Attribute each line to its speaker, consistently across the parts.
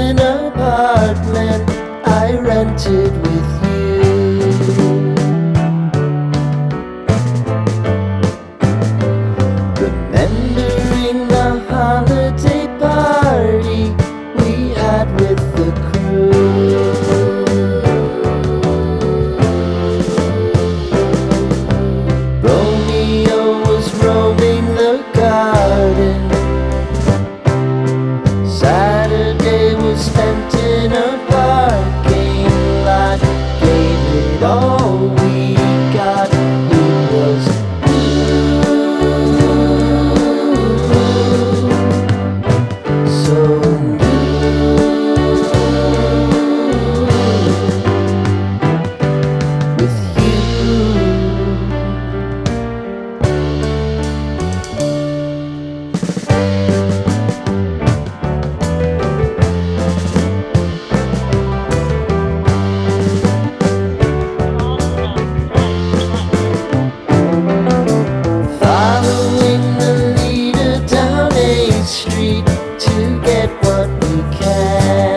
Speaker 1: basement apartment I rented with you. Remembering the holiday party we had with the crew. Romeo was roaming the garden. Saturday was spent in a parking lot. Gave it all we got. It was so with you. Following the leader down 8th Street to get what we can.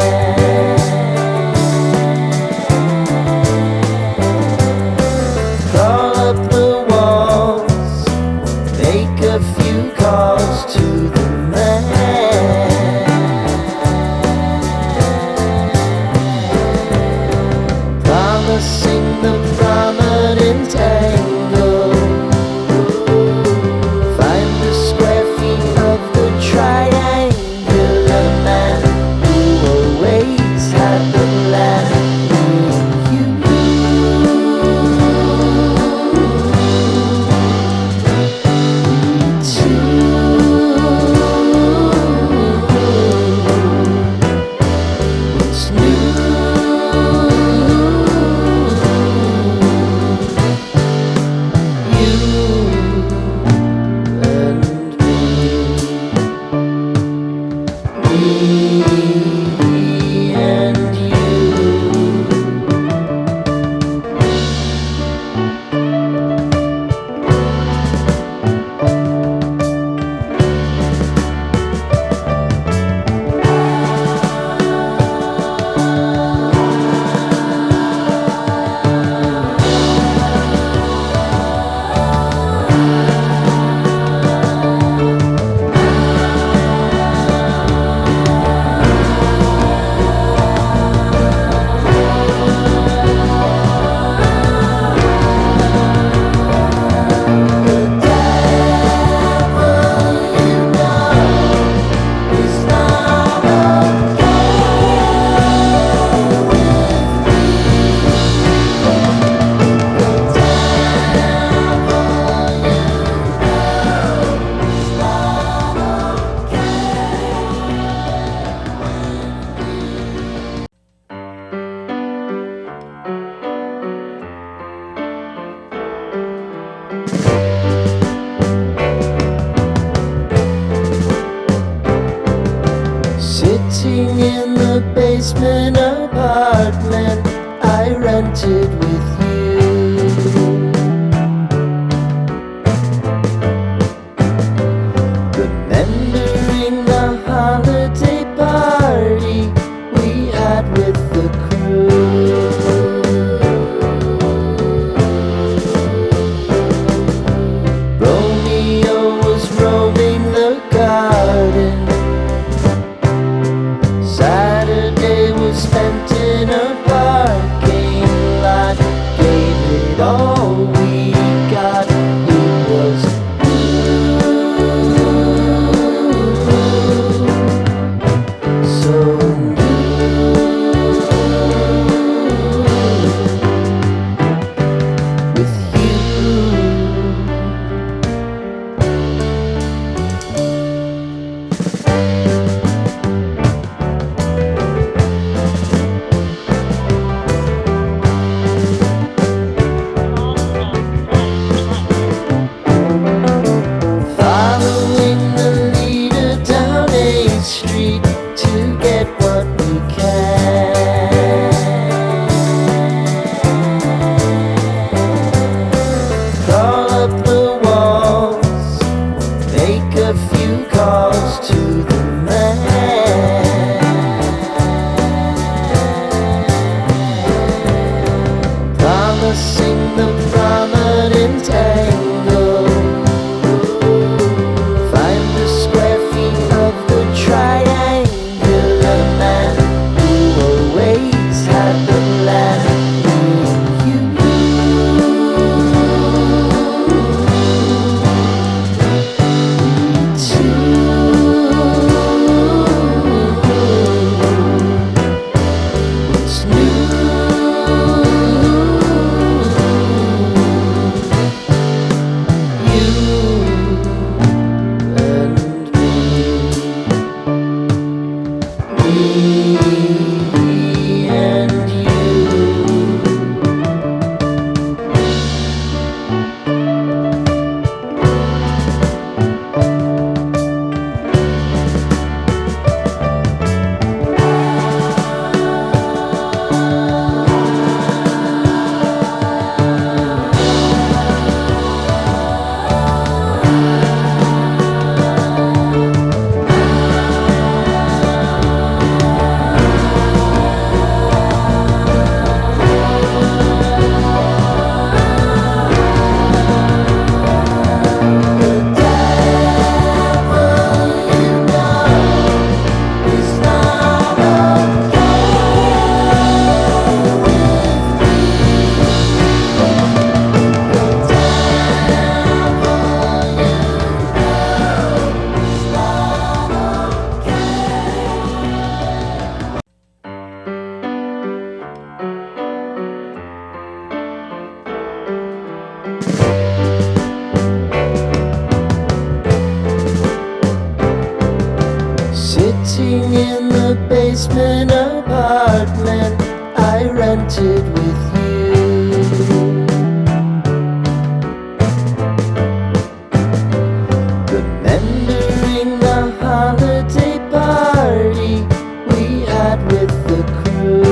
Speaker 1: Crawl up the walls, make a few calls to the man. Promising the prominent angle. Find the square feet of the triangular man who always had the plan. What's new? Sitting in the basement apartment I rented with you. Remembering the holiday party we had with the crew. Romeo was roaming the garden. Saturday was spent in a parking lot. basement apartment I rented with you. Remembering the holiday party we had with the crew.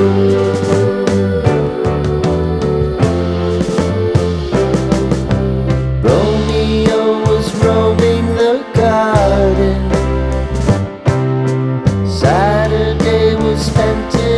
Speaker 1: Romeo was roaming the garden. Saturday was spent in